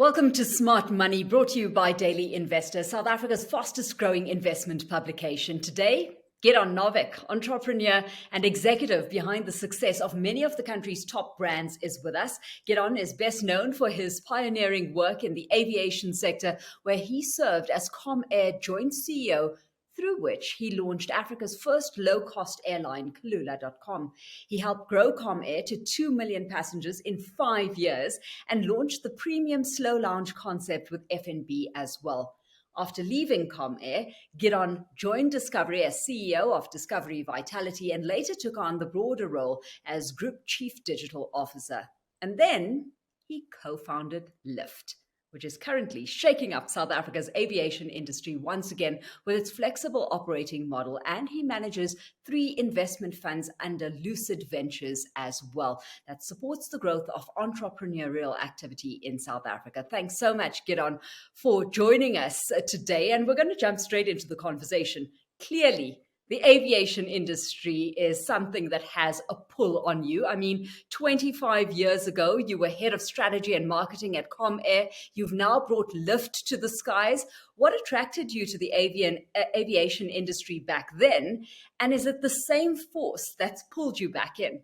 Welcome to Smart Money, brought to you by Daily Investor, South Africa's fastest growing investment publication. Today, Gidon Novick, entrepreneur and executive behind the success of many of the country's top brands, is with us. Gidon is best known for his pioneering work in the aviation sector, where he served as Comair joint CEO, through which he launched Africa's first low-cost airline, Kulula.com. He helped grow Comair to 2 million passengers in 5 years and launched the premium slow lounge concept with F&B as well. After leaving Comair, Gidon joined Discovery as CEO of Discovery Vitality and later took on the broader role as Group Chief Digital Officer. And then he co-founded Lyft, which is currently shaking up South Africa's aviation industry once again with its flexible operating model. And he manages 3 investment funds under Lucid Ventures as well that supports the growth of entrepreneurial activity in South Africa. Thanks so much, Gidon, for joining us today. And we're going to jump straight into the conversation. Clearly, the aviation industry is something that has a pull on you. I mean, 25 years ago, you were head of strategy and marketing at Comair. You've now brought Lyft to the skies. What attracted you to the aviation industry back then? And is it the same force that's pulled you back in?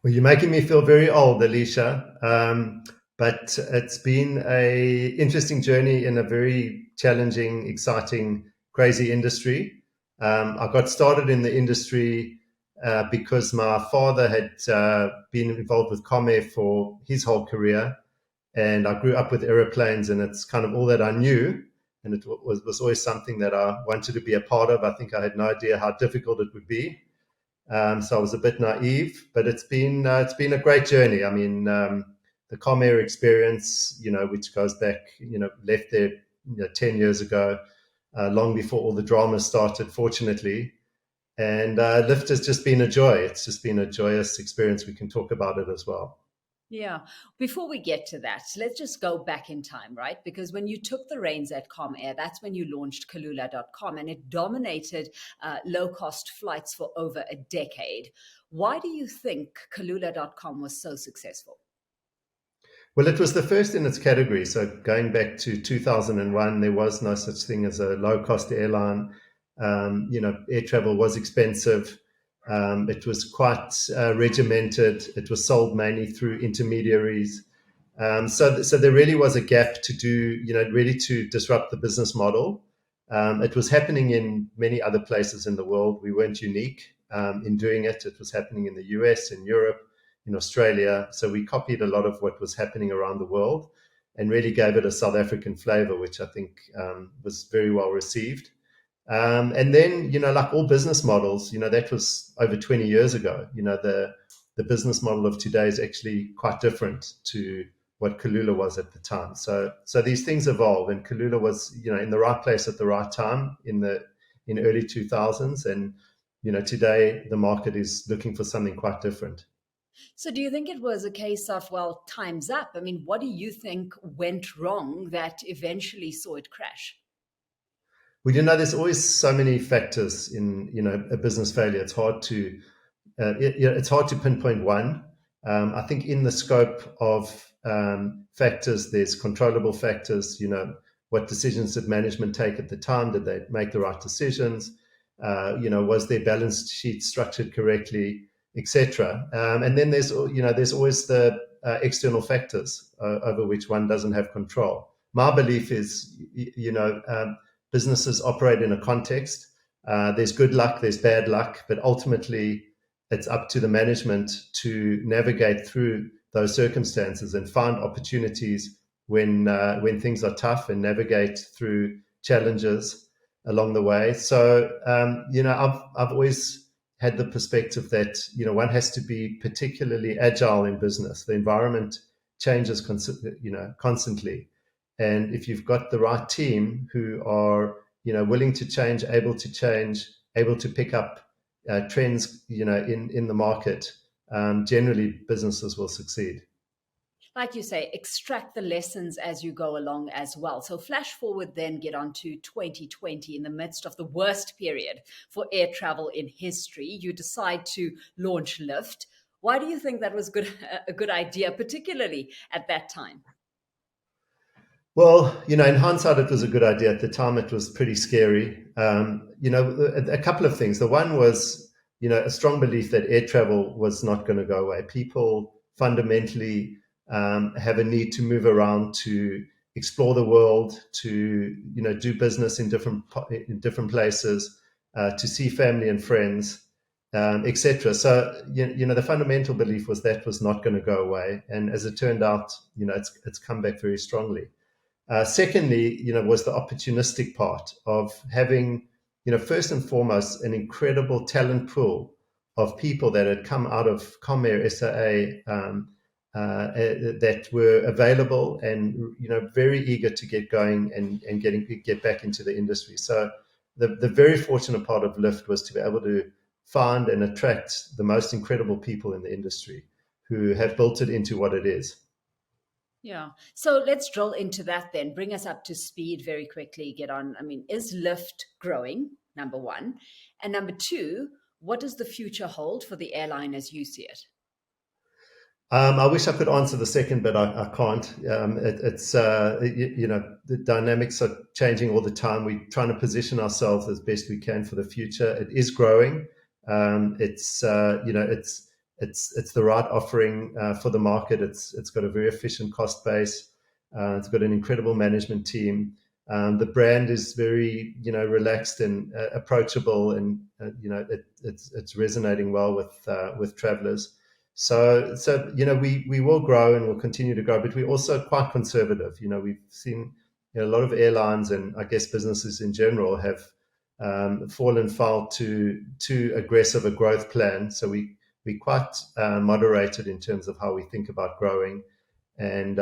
Well, you're making me feel very old, Alishia. But it's been an interesting journey in a very challenging, exciting, crazy industry. I got started in the industry because my father had been involved with Comair for his whole career, and I grew up with aeroplanes, and it's kind of all that I knew, and it was always something that I wanted to be a part of. I think I had no idea how difficult it would be, so I was a bit naive, but it's been a great journey. I mean, the Comair experience, which goes back, left there 10 years ago. Long before all the drama started, fortunately. And Lyft has just been a joy. It's just been a joyous experience. We can talk about it as well. Yeah. Before we get to that, let's just go back in time, right? Because when you took the reins at Comair, that's when you launched Kulula.com, and it dominated low-cost flights for over a decade. Why do you think Kulula.com was so successful? Well, it was the first in its category. So going back to 2001, there was no such thing as a low-cost airline. Air travel was expensive. It was quite regimented. It was sold mainly through intermediaries. So there really was a gap to do, really to disrupt the business model. It was happening in many other places in the world. We weren't unique in doing it. It was happening in the US, in Europe, in Australia. So we copied a lot of what was happening around the world and really gave it a South African flavor, which I think was very well received. And then, like all business models, that was over 20 years ago. The business model of today is actually quite different to what Kulula was at the time. So these things evolve, and Kulula was, in the right place at the right time in early 2000s. And, today the market is looking for something quite different. So do you think it was a case of, well, time's up? I mean, what do you think went wrong that eventually saw it crash? Well, there's always so many factors in, a business failure. It's hard to pinpoint one. I think in the scope of factors, there's controllable factors. What decisions did management take at the time? Did they make the right decisions? Was their balance sheet structured correctly, etc. And then there's always the external factors over which one doesn't have control. My belief is, businesses operate in a context. There's good luck, there's bad luck, but ultimately it's up to the management to navigate through those circumstances and find opportunities when things are tough and navigate through challenges along the way. So, I've always had the perspective that, one has to be particularly agile in business. The environment changes, constantly. And if you've got the right team who are, willing to change, able to pick up trends, in the market, generally businesses will succeed. Like you say, extract the lessons as you go along as well. So flash forward then, get on to 2020, in the midst of the worst period for air travel in history. You decide to launch Lyft. Why do you think that was a good idea, particularly at that time? Well, in hindsight, it was a good idea. At the time, it was pretty scary. A couple of things. The one was, a strong belief that air travel was not going to go away. People fundamentally have a need to move around, to explore the world, to do business in different places, to see family and friends, etc. So, the fundamental belief was that was not going to go away, and as it turned out, it's come back very strongly. Secondly, was the opportunistic part of having, first and foremost, an incredible talent pool of people that had come out of Comair SAA, that were available and, very eager to get going and get back into the industry. So the very fortunate part of Lyft was to be able to find and attract the most incredible people in the industry who have built it into what it is. Yeah. So let's drill into that then. Bring us up to speed very quickly. Gidon. I mean, is Lyft growing? Number one. And number two, what does the future hold for the airline as you see it? I wish I could answer the second, but I can't. The dynamics are changing all the time. We're trying to position ourselves as best we can for the future. It is growing. It's the right offering for the market. It's got a very efficient cost base. It's got an incredible management team. The brand is very, relaxed and approachable, and it's resonating well with travelers. So we will grow and we'll continue to grow, but we're also quite conservative. We've seen a lot of airlines and I guess businesses in general have fallen foul to too aggressive a growth plan. So we quite moderated in terms of how we think about growing, and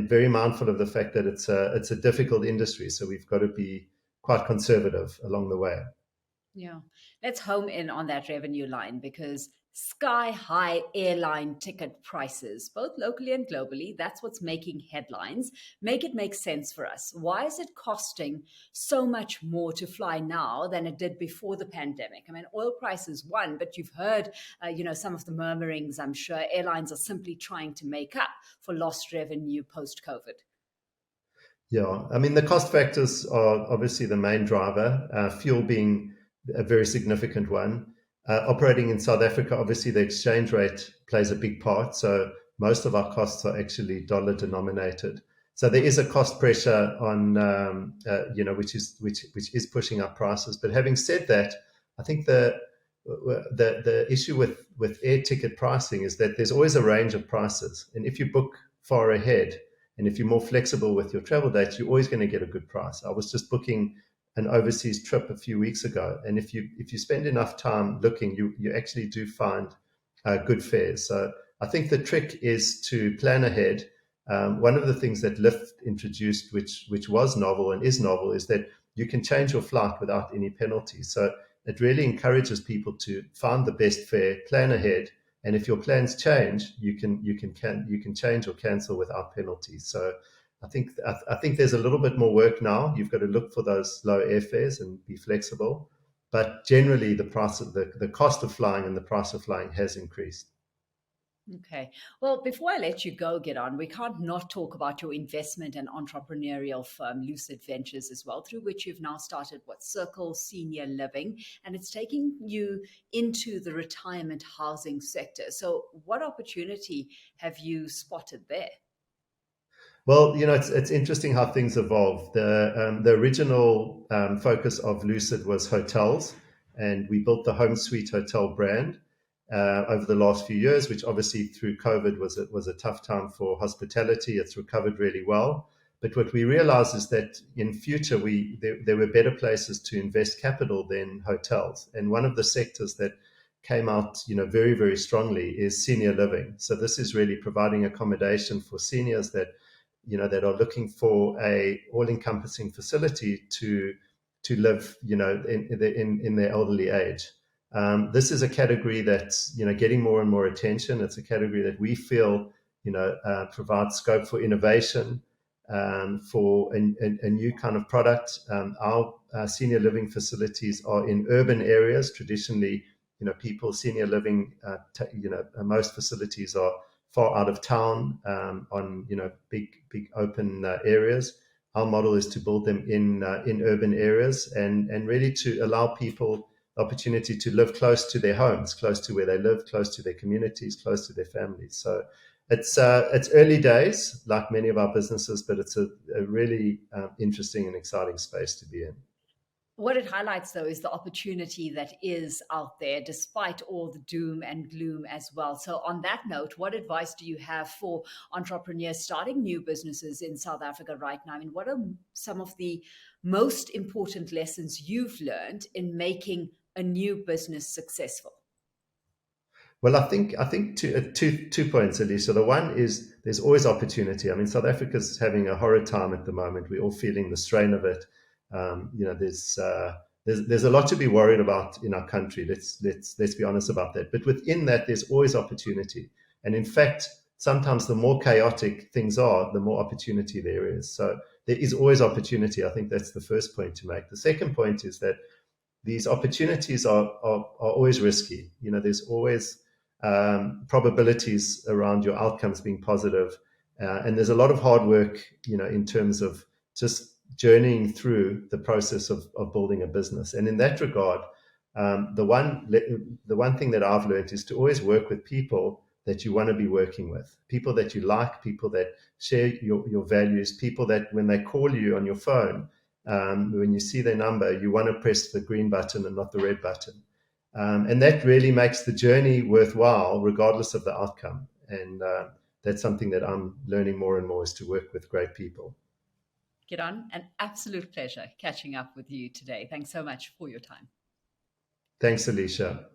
very mindful of the fact that it's a difficult industry. So we've got to be quite conservative along the way. Yeah. Let's home in on that revenue line because sky high airline ticket prices, both locally and globally, that's what's making headlines. Make it make sense for us. Why is it costing so much more to fly now than it did before the pandemic? I mean, oil prices one, but you've heard, some of the murmurings. I'm sure airlines are simply trying to make up for lost revenue post COVID. Yeah, I mean, the cost factors are obviously the main driver, fuel being a very significant one. Operating in South Africa, obviously, the exchange rate plays a big part. So most of our costs are actually dollar denominated. So there is a cost pressure on, which is pushing up prices. But having said that, I think the issue with air ticket pricing is that there's always a range of prices, and if you book far ahead, and if you're more flexible with your travel dates, you're always going to get a good price. I was just booking an overseas trip a few weeks ago, and if you spend enough time looking, you actually do find good fares. So I think the trick is to plan ahead. One of the things that Lyft introduced, which was novel and is novel, is that you can change your flight without any penalty. So it really encourages people to find the best fare, plan ahead, and if your plans change, you can change or cancel without penalties. So I think there's a little bit more work now. You've got to look for those low airfares and be flexible. But generally, the cost of flying and the price of flying has increased. Okay. Well, before I let you go, Gidon, we can't not talk about your investment and entrepreneurial firm, Lucid Ventures, as well, through which you've now started what Circle Senior Living, and it's taking you into the retirement housing sector. So, what opportunity have you spotted there? Well, it's interesting how things evolve. The original focus of Lucid was hotels, and we built the Home Suite Hotel brand over the last few years, which obviously through COVID was a tough time for hospitality. It's recovered really well. But what we realized is that in future, there were better places to invest capital than hotels. And one of the sectors that came out, very, very strongly is senior living. So this is really providing accommodation for seniors that are looking for a all-encompassing facility to live, in their elderly age. This is a category that's getting more and more attention. It's a category that we feel provides scope for innovation, for a new kind of product. Our senior living facilities are in urban areas. Traditionally, people senior living, most facilities are far out of town, on big open areas. our model is to build them in urban areas and really to allow people the opportunity to live close to their homes, close to where they live, close to their communities, close to their families. So it's early days, like many of our businesses, but it's a really interesting and exciting space to be in. What it highlights, though, is the opportunity that is out there, despite all the doom and gloom as well. So, on that note, what advice do you have for entrepreneurs starting new businesses in South Africa right now? I mean, what are some of the most important lessons you've learned in making a new business successful? Well, I think two points, Alishia. The one is there's always opportunity. I mean, South Africa's having a horrid time at the moment. We're all feeling the strain of it. There's a lot to be worried about in our country. Let's be honest about that. But within that, there's always opportunity. And in fact, sometimes the more chaotic things are, the more opportunity there is. So there is always opportunity. I think that's the first point to make. The second point is that these opportunities are always risky. There's always probabilities around your outcomes being positive. And there's a lot of hard work, in terms of just journeying through the process of building a business. And in that regard, the one thing that I've learned is to always work with people that you want to be working with, people that you like, people that share your values, people that when they call you on your phone, when you see their number, you want to press the green button and not the red button. And that really makes the journey worthwhile, regardless of the outcome. And that's something that I'm learning more and more, is to work with great people. Gidon, an absolute pleasure catching up with you today. Thanks so much for your time. Thanks, Alishia.